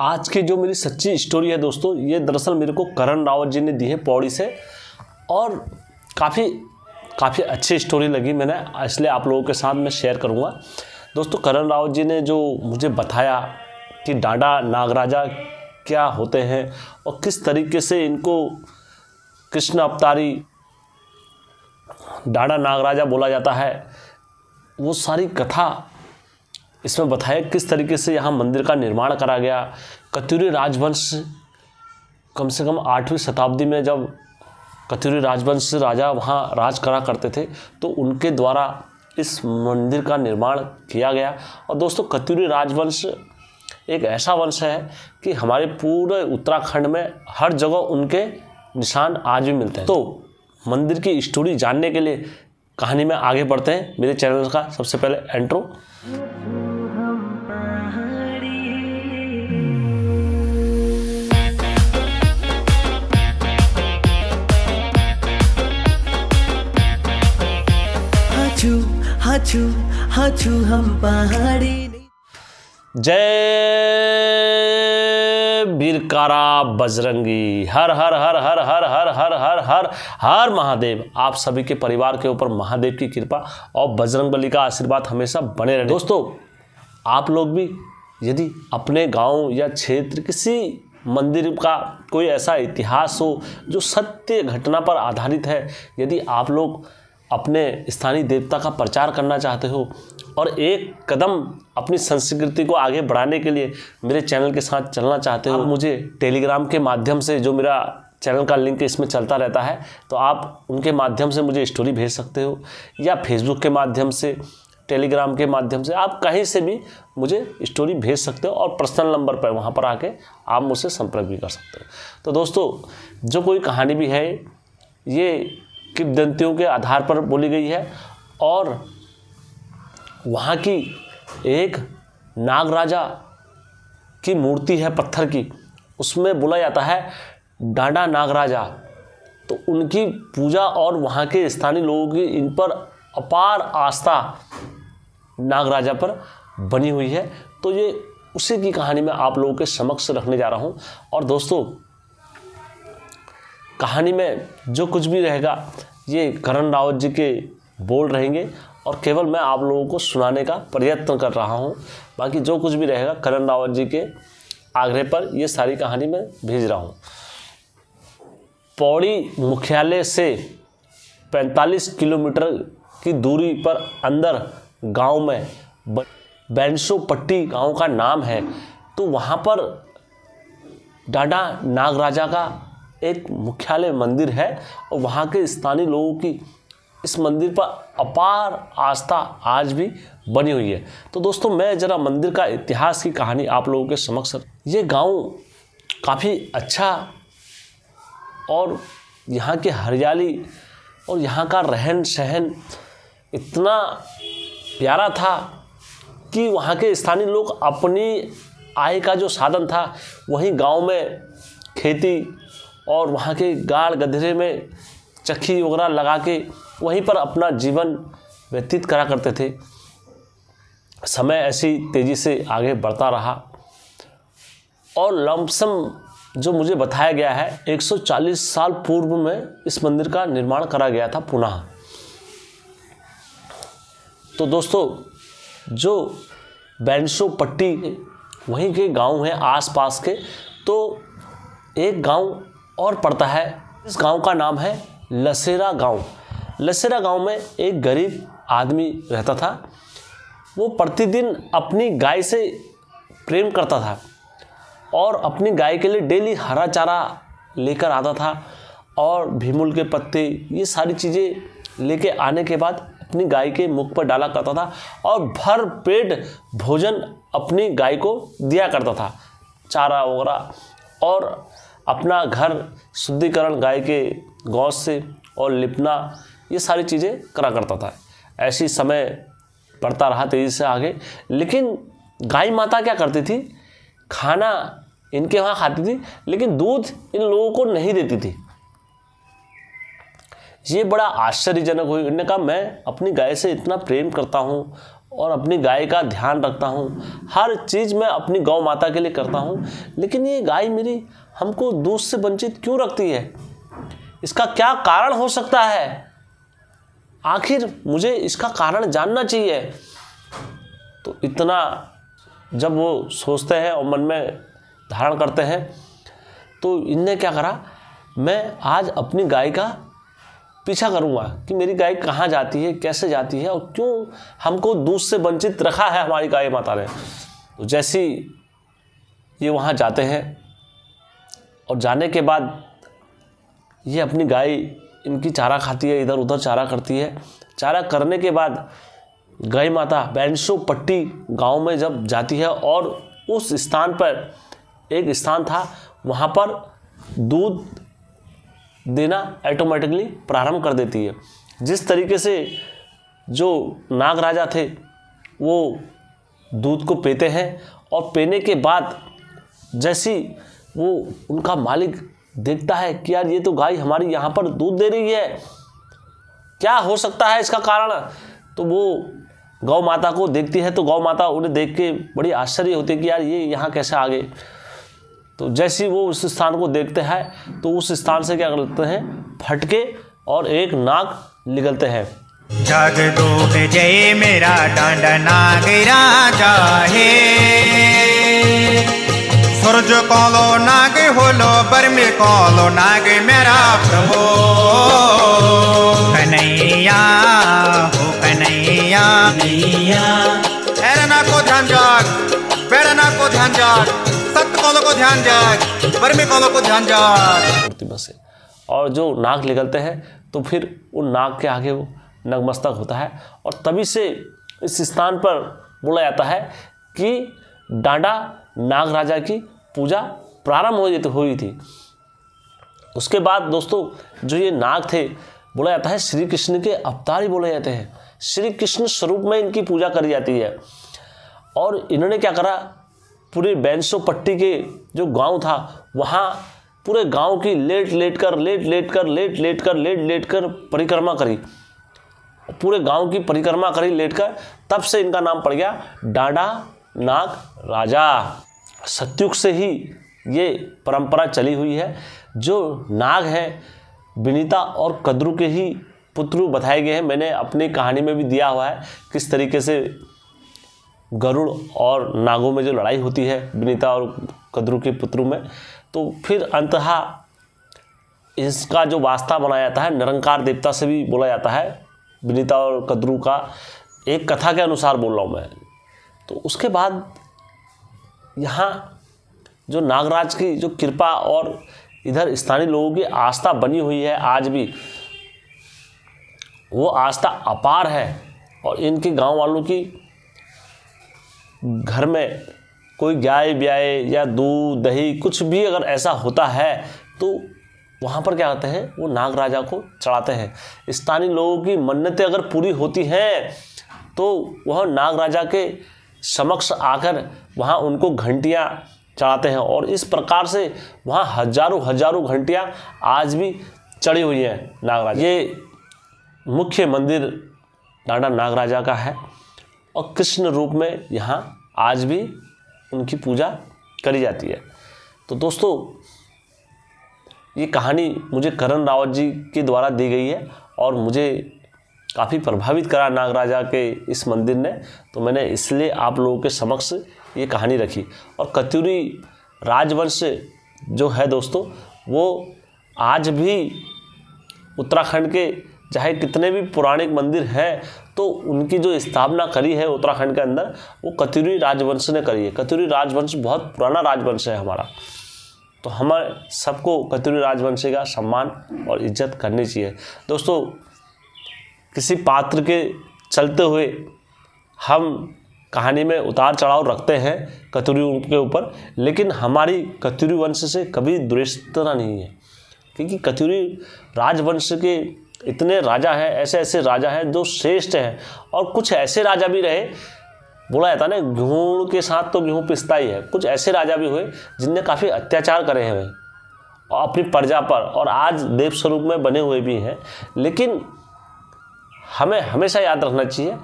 आज की जो मेरी सच्ची स्टोरी है दोस्तों, ये दरअसल मेरे को करण रावत जी ने दी है पौड़ी से, और काफ़ी अच्छी स्टोरी लगी मैंने, इसलिए आप लोगों के साथ मैं शेयर करूँगा। दोस्तों, करण रावत जी ने जो मुझे बताया कि डांडा नागराजा क्या होते हैं और किस तरीके से इनको कृष्ण अवतारी डांडा नागराजा बोला जाता है, वो सारी कथा इसमें बताया किस तरीके से यहाँ मंदिर का निर्माण करा गया। कत्यूरी राजवंश कम से कम 8वीं शताब्दी में जब कत्यूरी राजवंश राजा वहाँ राज करा करते थे तो उनके द्वारा इस मंदिर का निर्माण किया गया। और दोस्तों, कत्यूरी राजवंश एक ऐसा वंश है कि हमारे पूरे उत्तराखंड में हर जगह उनके निशान आज भी मिलते हैं। तो मंदिर की स्टोरी जानने के लिए कहानी में आगे बढ़ते हैं। मेरे चैनल का सबसे पहले इंट्रो। हाचू हम पहाड़ी। जय बीरकारा बजरंगी, हर हर हर हर हर हर हर हर हर हर महादेव। आप सभी के परिवार के ऊपर महादेव की कृपा और बजरंगबली का आशीर्वाद हमेशा बने रहे। दोस्तों, आप लोग भी यदि अपने गांव या क्षेत्र किसी मंदिर का कोई ऐसा इतिहास हो जो सत्य घटना पर आधारित है, यदि आप लोग अपने स्थानीय देवता का प्रचार करना चाहते हो और एक कदम अपनी संस्कृति को आगे बढ़ाने के लिए मेरे चैनल के साथ चलना चाहते हो, मुझे टेलीग्राम के माध्यम से, जो मेरा चैनल का लिंक इसमें चलता रहता है, तो आप उनके माध्यम से मुझे स्टोरी भेज सकते हो, या फेसबुक के माध्यम से, टेलीग्राम के माध्यम से, आप कहीं से भी मुझे स्टोरी भेज सकते हो और पर्सनल नंबर पर वहाँ पर आके आप मुझसे संपर्क भी कर सकते हो। तो दोस्तों, जो कोई कहानी भी है ये किंवदंतियों के आधार पर बोली गई है, और वहाँ की एक नागराजा की मूर्ति है पत्थर की, उसमें बोला जाता है डांडा नागराजा। तो उनकी पूजा और वहाँ के स्थानीय लोगों की इन पर अपार आस्था नागराजा पर बनी हुई है। तो ये उसी की कहानी मैं आप लोगों के समक्ष रखने जा रहा हूँ। और दोस्तों, कहानी में जो कुछ भी रहेगा ये करण रावत जी के बोल रहेंगे और केवल मैं आप लोगों को सुनाने का प्रयत्न कर रहा हूँ। बाकी जो कुछ भी रहेगा करण रावत जी के आग्रह पर ये सारी कहानी मैं भेज रहा हूँ। पौड़ी मुख्यालय से 45 किलोमीटर की दूरी पर अंदर गांव में बैंसो पट्टी गांव का नाम है। तो वहाँ पर डांडा नागराजा का एक मुख्यालय मंदिर है और वहाँ के स्थानीय लोगों की इस मंदिर पर अपार आस्था आज भी बनी हुई है। तो दोस्तों, मैं ज़रा मंदिर का इतिहास की कहानी आप लोगों के समक्ष। ये गांव काफ़ी अच्छा और यहाँ की हरियाली और यहाँ का रहन सहन इतना प्यारा था कि वहाँ के स्थानीय लोग अपनी आय का जो साधन था वहीं गांव में खेती और वहाँ के गाड़ गधरे में चक्की वगैरह लगा के वहीं पर अपना जीवन व्यतीत करा करते थे। समय ऐसी तेज़ी से आगे बढ़ता रहा और लमसम जो मुझे बताया गया है 140 साल पूर्व में इस मंदिर का निर्माण करा गया था पुनः। तो दोस्तों, जो बैंसो पट्टी वहीं के गांव हैं आसपास के, तो एक गांव और पड़ता है। इस गांव का नाम है लसेरा गांव। लसेरा गांव में एक गरीब आदमी रहता था। वो प्रतिदिन अपनी गाय से प्रेम करता था और अपनी गाय के लिए डेली हरा चारा लेकर आता था और भीमुल के पत्ते, ये सारी चीज़ें लेके आने के बाद अपनी गाय के मुख पर डाला करता था और भर पेट भोजन अपनी गाय को दिया करता था, चारा वगैरह, और अपना घर शुद्धिकरण गाय के गौस से और लिपना, ये सारी चीज़ें करा करता था। ऐसी समय बढ़ता रहा तेज़ी से आगे। लेकिन गाय माता क्या करती थी, खाना इनके वहाँ खाती थी लेकिन दूध इन लोगों को नहीं देती थी। ये बड़ा आश्चर्यजनक हुई। इन्होंने कहा, मैं अपनी गाय से इतना प्रेम करता हूँ और अपनी गाय का ध्यान रखता हूँ, हर चीज़ मैं अपनी गौ माता के लिए करता हूँ, लेकिन ये गाय मेरी हमको दूध से वंचित क्यों रखती है? इसका क्या कारण हो सकता है? आखिर मुझे इसका कारण जानना चाहिए। तो इतना जब वो सोचते हैं और मन में धारण करते हैं, तो इनने क्या करा, मैं आज अपनी गाय का पीछा करूंगा कि मेरी गाय कहाँ जाती है, कैसे जाती है और क्यों हमको दूध से वंचित रखा है हमारी गाय माता ने। तो जैसे ये वहाँ जाते हैं और जाने के बाद ये अपनी गाय इनकी चारा खाती है, इधर उधर चारा करती है। चारा करने के बाद गाय माता बैंसो पट्टी गांव में जब जाती है और उस स्थान पर एक स्थान था, वहाँ पर दूध देना ऑटोमेटिकली प्रारंभ कर देती है। जिस तरीके से जो नाग राजा थे वो दूध को पीते हैं और पीने के बाद जैसी वो उनका मालिक देखता है कि यार ये तो गाय हमारी यहाँ पर दूध दे रही है, क्या हो सकता है इसका कारण? तो वो गौ माता को देखती है, तो गौ माता उन्हें देख के बड़ी आश्चर्य होती है कि यार ये यहाँ कैसे आ गए। तो जैसे वो उस स्थान को देखते हैं तो उस स्थान से क्या करते हैं, फटके और एक नाग निकलते हैं। जग दूत जय मेरा डांड नाग राजा है, सूरज कौलो नाग होलो बर्मी कौलो नाग मेरा प्रभु। कन्हैया हो कन्हैया, एरना को ध्यान जाग, बेरना को ध्यान जाग, सत्य कौलो को ध्यान जाग, बर्मी कौलो को ध्यान जाग। बस और जो नाग निकलते हैं तो फिर उन नाग के आगे वो नतमस्तक होता है और तभी से इस स्थान पर बोला जाता है कि डांडा नाग राजा की पूजा प्रारंभ हुई थी। उसके बाद दोस्तों जो ये नाग थे, बोला जाता है श्री कृष्ण के अवतार ही बोले जाते हैं। श्री कृष्ण स्वरूप में इनकी पूजा करी जाती है। और इन्होंने क्या करा, पूरे बैंसो पट्टी के जो गांव था वहाँ पूरे गांव की लेट लेट कर परिक्रमा करी, पूरे गांव की परिक्रमा करी लेटकर। तब से इनका नाम पड़ गया डांडा नाग राजा। सतयुग से ही ये परंपरा चली हुई है। जो नाग है विनीता और कद्रू के ही पुत्र बताए गए हैं। मैंने अपनी कहानी में भी दिया हुआ है किस तरीके से गरुड़ और नागों में जो लड़ाई होती है विनीता और कद्रू के पुत्रों में। तो फिर अंततः इसका जो वास्ता बनाया जाता है निरंकार देवता से भी बोला जाता है। विनीता और कद्रू का एक कथा के अनुसार बोल रहा हूँ मैं। तो उसके बाद यहाँ जो नागराज की जो कृपा और इधर स्थानीय लोगों की आस्था बनी हुई है आज भी, वो आस्था अपार है। और इनके गांव वालों की घर में कोई गाय ब्याय या दूध दही कुछ भी अगर ऐसा होता है तो वहाँ पर क्या होते हैं, वो नाग राजा को चढ़ाते हैं। स्थानीय लोगों की मन्नतें अगर पूरी होती हैं तो वह नाग राजा के समक्ष आकर वहाँ उनको घंटियाँ चढ़ाते हैं। और इस प्रकार से वहाँ हजारों घंटियाँ आज भी चढ़ी हुई हैं नागराज। ये मुख्य मंदिर डांडा नाग राजा का है और कृष्ण रूप में यहाँ आज भी उनकी पूजा करी जाती है। तो दोस्तों ये कहानी मुझे करण रावत जी के द्वारा दी गई है और मुझे काफ़ी प्रभावित करा नाग राजा के इस मंदिर ने। तो मैंने इसलिए आप लोगों के समक्ष ये कहानी रखी। और कत्यूरी राजवंश जो है दोस्तों, वो आज भी उत्तराखंड के चाहे कितने भी पौराणिक मंदिर हैं तो उनकी जो स्थापना करी है उत्तराखंड के अंदर वो कत्यूरी राजवंश ने करी है। कत्यूरी राजवंश बहुत पुराना राजवंश है हमारा। तो हमारे सबको कत्यूरी राजवंश का सम्मान और इज्जत करनी चाहिए। दोस्तों किसी पात्र के चलते हुए हम कहानी में उतार चढ़ाव रखते हैं कत्यूरी के ऊपर, लेकिन हमारी कत्यूरी वंश से कभी द्वेषता नहीं है। क्योंकि कत्यूरी राजवंश के इतने राजा हैं, ऐसे राजा हैं जो श्रेष्ठ हैं। और कुछ ऐसे राजा भी रहे, बोला जाता है ना गेहूं के साथ तो गेहूं पिसता ही है। कुछ ऐसे राजा भी हुए जिनने काफ़ी अत्याचार करे हैं और अपनी प्रजा पर, और आज देव स्वरूप में बने हुए भी हैं। लेकिन हमें हमेशा याद रखना चाहिए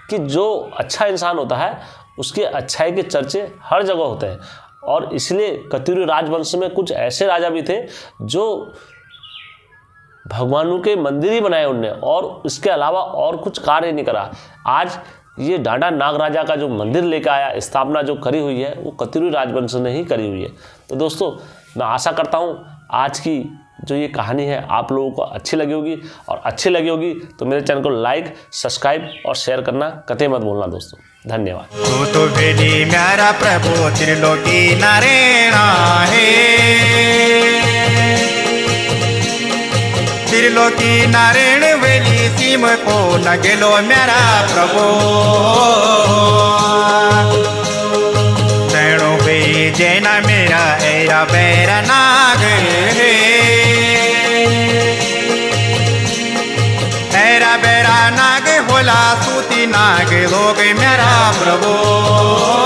कि जो अच्छा इंसान होता है उसके अच्छाई के चर्चे हर जगह होते हैं। और इसलिए कत्यूरी राजवंश में कुछ ऐसे राजा भी थे जो भगवानों के मंदिर ही बनाए उनने, और इसके अलावा और कुछ कार्य नहीं करा। आज ये डांडा नाग राजा का जो मंदिर लेकर आया, स्थापना जो करी हुई है, वो कत्यूरी राजवंश ने ही करी हुई है। तो दोस्तों, मैं आशा करता हूँ आज की जो ये कहानी है आप लोगों को अच्छी लगी होगी, और अच्छी लगी होगी तो मेरे चैनल को लाइक, सब्सक्राइब और शेयर करना कतई मत भूलना दोस्तों। धन्यवाद। तू तो बेली मेरा प्रभु त्रिलोकी नारायणा है, त्रिलोकी नारायण वेली सीम को न गेलो मेरा प्रभु, नैणो भाई जैना मेरा ऐरा बैरा नाग है, ऐरा बैरा नाग होला सूती नाग लोग मेरा प्रभु।